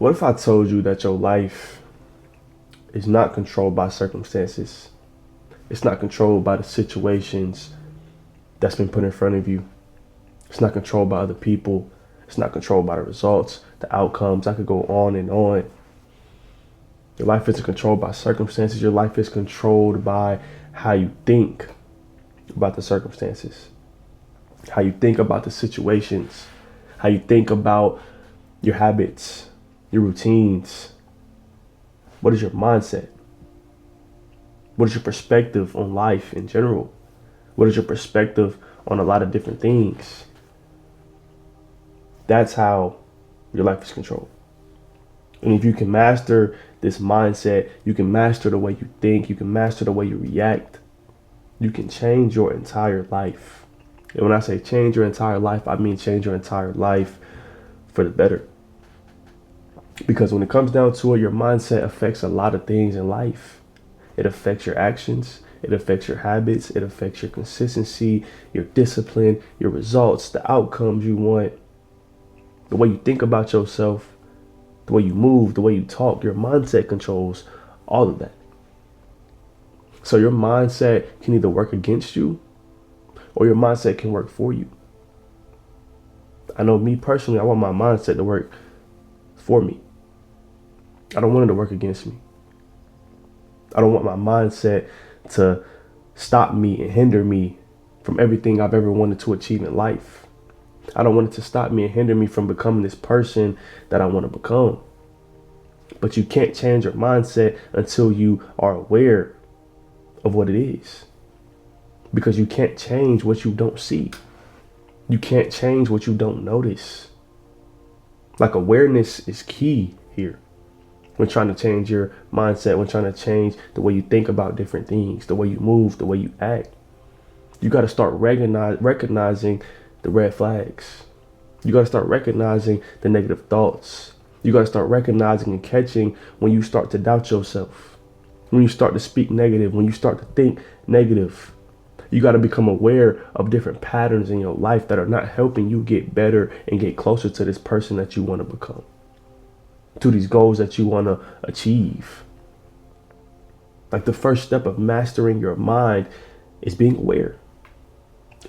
What if I told you that your life is not controlled by circumstances? It's not controlled by the situations that's been put in front of you. It's not controlled by other people. It's not controlled by the results, the outcomes. I could go on and on. Your life isn't controlled by circumstances. Your life is controlled by how you think about the circumstances, how you think about the situations, how you think about your habits, your routines. What is your mindset? What is your perspective on life in general? What is your perspective on a lot of different things? That's how your life is controlled. And if you can master this mindset, you can master the way you think, you can master the way you react, you can change your entire life. And when I say change your entire life, I mean change your entire life for the better. Because when it comes down to it, your mindset affects a lot of things in life. It affects your actions, it affects your habits, it affects your consistency, your discipline, your results, the outcomes you want, the way you think about yourself, the way you move, the way you talk. Your mindset controls all of that. So your mindset can either work against you or your mindset can work for you. I know me personally, I want my mindset to work for me. I don't want it to work against me. I don't want my mindset to stop me and hinder me from everything I've ever wanted to achieve in life. I don't want it to stop me and hinder me from becoming this person that I want to become. But you can't change your mindset until you are aware of what it is. Because you can't change what you don't see. You can't change what you don't notice. Like, awareness is key here. When trying to change your mindset, when trying to change the way you think about different things, the way you move, the way you act, you got to start recognizing the red flags. You got to start recognizing the negative thoughts. You got to start recognizing and catching when you start to doubt yourself, when you start to speak negative, when you start to think negative. You got to become aware of different patterns in your life that are not helping you get better and get closer to this person that you want to become, to these goals that you want to achieve. Like, the first step of mastering your mind is being aware,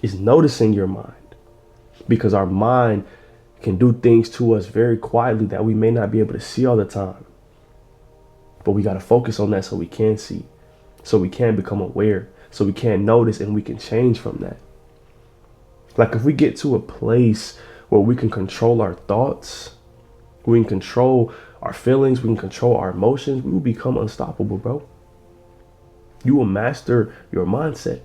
is noticing your mind. Because our mind can do things to us very quietly that we may not be able to see all the time. But we got to focus on that so we can see, so we can become aware, so we can notice and we can change from that. Like, if we get to a place where we can control our thoughts, we can control our feelings, we can control our emotions, we will become unstoppable, bro. You will master your mindset.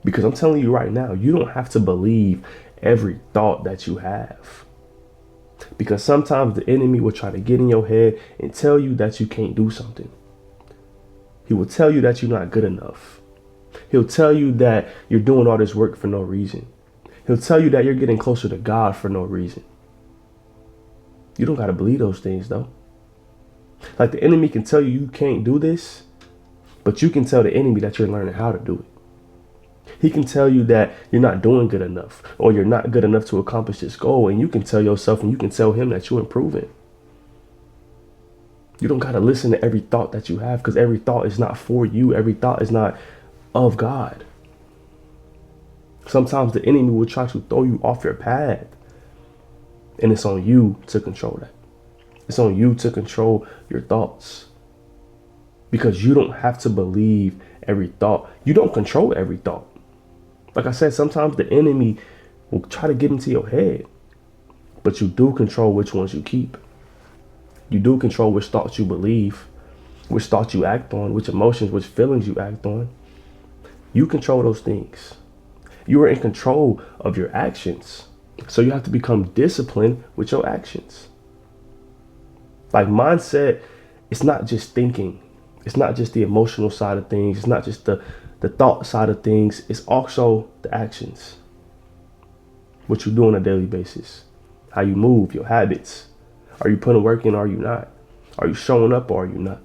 Because I'm telling you right now, you don't have to believe every thought that you have. Because sometimes the enemy will try to get in your head and tell you that you can't do something. He will tell you that you're not good enough. He'll tell you that you're doing all this work for no reason. He'll tell you that you're getting closer to God for no reason. You don't got to believe those things, though. Like, the enemy can tell you can't do this, but you can tell the enemy that you're learning how to do it. He can tell you that you're not doing good enough, or you're not good enough to accomplish this goal. And you can tell yourself and you can tell him that you're improving. You don't got to listen to every thought that you have, because every thought is not for you. Every thought is not of God. Sometimes the enemy will try to throw you off your path. And it's on you to control that. It's on you to control your thoughts. Because you don't have to believe every thought. You don't control every thought. Like I said, sometimes the enemy will try to get into your head, but you do control which ones you keep. You do control which thoughts you believe, which thoughts you act on, which emotions, which feelings you act on. You control those things. You are in control of your actions. So you have to become disciplined with your actions. Like, mindset, it's not just thinking. It's not just the emotional side of things. It's not just the thought side of things. It's also the actions. What you do on a daily basis. How you move, your habits. Are you putting work in or are you not? Are you showing up or are you not?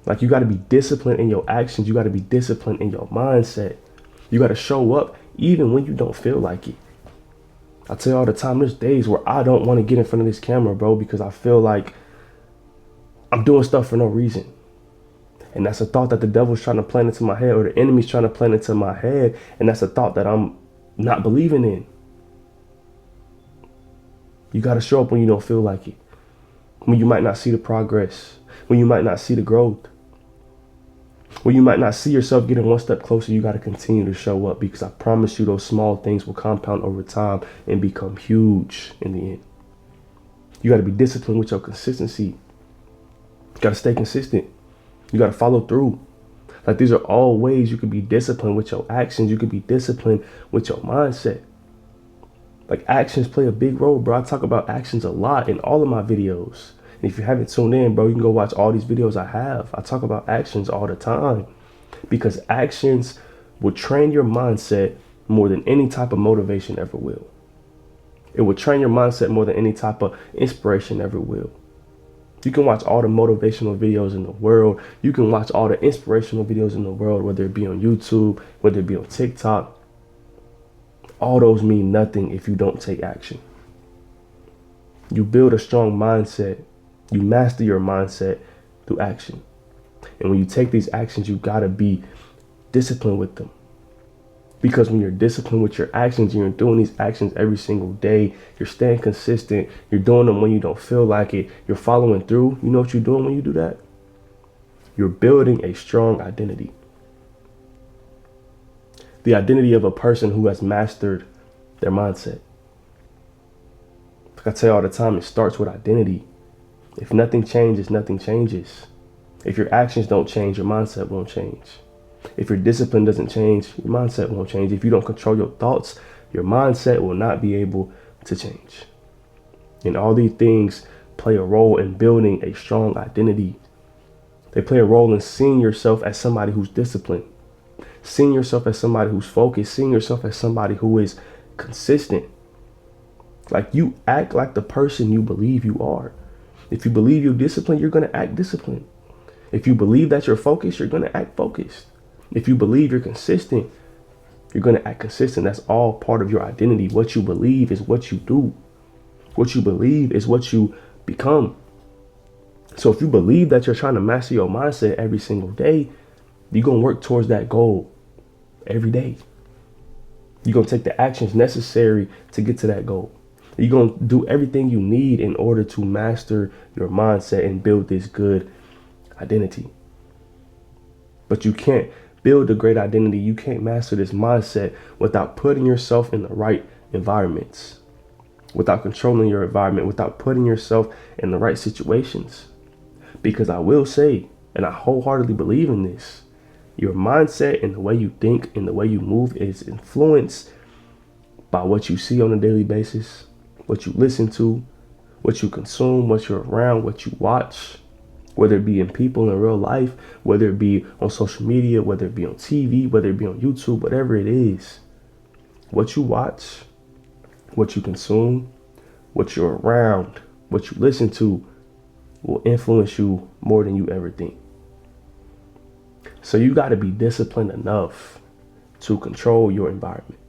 Like, you got to be disciplined in your actions. You got to be disciplined in your mindset. You got to show up even when you don't feel like it. I tell you all the time, there's days where I don't want to get in front of this camera, bro, because I feel like I'm doing stuff for no reason. And that's a thought that the devil's trying to plant into my head, or the enemy's trying to plant into my head. And that's a thought that I'm not believing in. You got to show up when you don't feel like it. When you might not see the progress. When you might not see the growth. When you might not see yourself getting one step closer, you got to continue to show up, because I promise you those small things will compound over time and become huge in the end. You got to be disciplined with your consistency. You got to stay consistent. You got to follow through. Like, these are all ways you can be disciplined with your actions. You can be disciplined with your mindset. Like, actions play a big role, bro. I talk about actions a lot in all of my videos. And if you haven't tuned in, bro, you can go watch all these videos I have. I talk about actions all the time, because actions will train your mindset more than any type of motivation ever will. It will train your mindset more than any type of inspiration ever will. You can watch all the motivational videos in the world. You can watch all the inspirational videos in the world, whether it be on YouTube, whether it be on TikTok. All those mean nothing if you don't take action. You build a strong mindset. You master your mindset through action. And when you take these actions, you got to be disciplined with them. Because when you're disciplined with your actions, and you're doing these actions every single day, you're staying consistent, you're doing them when you don't feel like it, you're following through. You know what you're doing when you do that? You're building a strong identity. The identity of a person who has mastered their mindset. Like I tell you all the time, it starts with identity. If nothing changes, nothing changes. If your actions don't change, your mindset won't change. If your discipline doesn't change, your mindset won't change. If you don't control your thoughts, your mindset will not be able to change. And all these things play a role in building a strong identity. They play a role in seeing yourself as somebody who's disciplined, seeing yourself as somebody who's focused, seeing yourself as somebody who is consistent. Like, you act like the person you believe you are. If you believe you're disciplined, you're going to act disciplined. If you believe that you're focused, you're going to act focused. If you believe you're consistent, you're going to act consistent. That's all part of your identity. What you believe is what you do. What you believe is what you become. So if you believe that you're trying to master your mindset every single day, you're going to work towards that goal every day. You're going to take the actions necessary to get to that goal. You're going to do everything you need in order to master your mindset and build this good identity. But you can't build a great identity. You can't master this mindset without putting yourself in the right environments, without controlling your environment, without putting yourself in the right situations. Because I will say, and I wholeheartedly believe in this, your mindset and the way you think and the way you move is influenced by what you see on a daily basis, what you listen to, what you consume, what you're around, what you watch, whether it be in people in real life, whether it be on social media, whether it be on TV, whether it be on YouTube, whatever it is. What you watch, what you consume, what you're around, what you listen to will influence you more than you ever think. So you got to be disciplined enough to control your environment.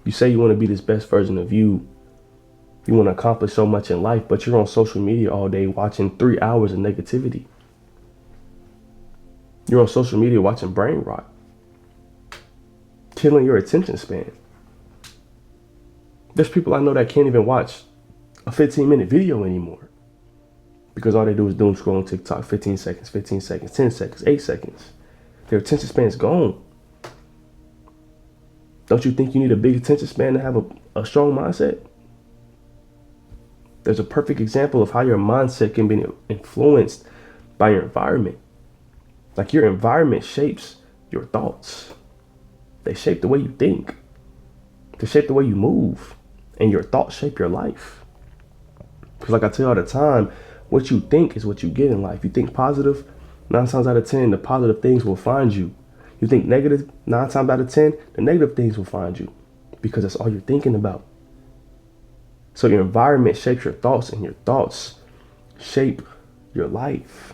You say you want to be this best version of you. You want to accomplish so much in life, but you're on social media all day watching 3 hours of negativity. You're on social media watching brain rot, killing your attention span. There's people I know that can't even watch a 15-minute video anymore because all they do is doom scroll on TikTok, 15 seconds, 10 seconds, 8 seconds. Their attention span is gone. Don't you think you need a big attention span to have a strong mindset? There's a perfect example of how your mindset can be influenced by your environment. Like, your environment shapes your thoughts. They shape the way you think. They shape the way you move. And your thoughts shape your life. Because like I tell you all the time, what you think is what you get in life. You think positive, 9 times out of 10, the positive things will find you. You think negative, 9 times out of 10, the negative things will find you. Because that's all you're thinking about. So your environment shapes your thoughts, and your thoughts shape your life.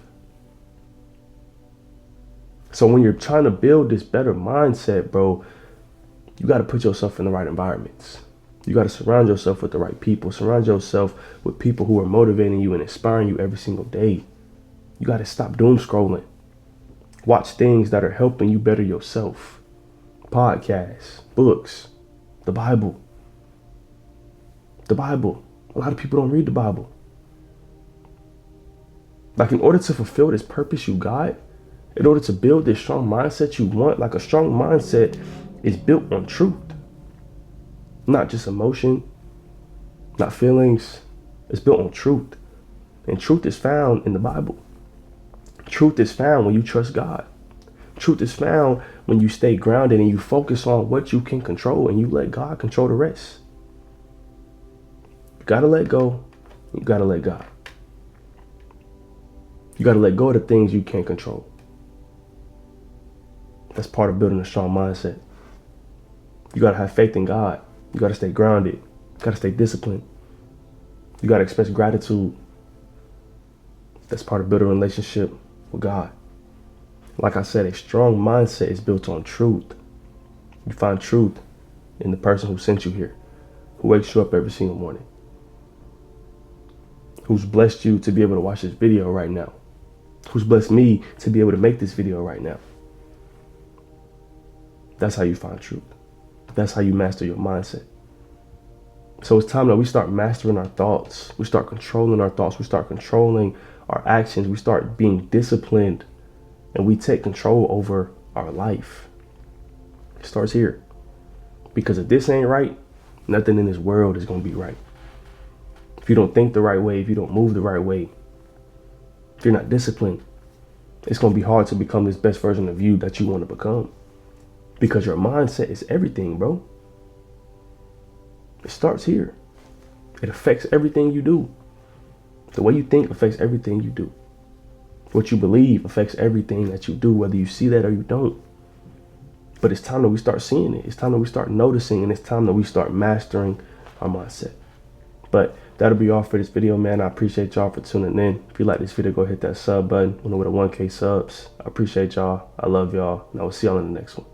So when you're trying to build this better mindset, bro, you got to put yourself in the right environments. You got to surround yourself with the right people. Surround yourself with people who are motivating you and inspiring you every single day. You got to stop doom scrolling. Watch things that are helping you better yourself. Podcasts, books, the Bible. The Bible. A lot of people don't read the Bible. Like, in order to fulfill this purpose you got, in order to build this strong mindset you want, like, a strong mindset is built on truth. Not just emotion, not feelings. It's built on truth. And truth is found in the Bible. Truth is found when you trust God. Truth is found when you stay grounded and you focus on what you can control and you let God control the rest. You gotta let go. You gotta let God. You gotta let go of the things you can't control. That's part of building a strong mindset. You gotta have faith in God. You gotta stay grounded. You gotta stay disciplined. You gotta express gratitude. That's part of building a relationship with God. Like I said, a strong mindset is built on truth. You find truth in the person who sent you here, who wakes you up every single morning, who's blessed you to be able to watch this video right now, who's blessed me to be able to make this video right now. That's how you find truth. That's how you master your mindset. So it's time that we start mastering our thoughts. We start controlling our thoughts. We start controlling our actions. We start being disciplined, and we take control over our life. It starts here. Because if this ain't right, nothing in this world is going to be right. If you don't think the right way, if you don't move the right way, if you're not disciplined, it's going to be hard to become this best version of you that you want to become. Because your mindset is everything, bro. It starts here. It affects everything you do. The way you think affects everything you do. What you believe affects everything that you do, whether you see that or you don't. But it's time that we start seeing it. It's time that we start noticing, and it's time that we start mastering our mindset. But that'll be all for this video, man. I appreciate y'all for tuning in. If you like this video, go hit that sub button. We're with a 1K subs. I appreciate y'all. I love y'all. And I will see y'all in the next one.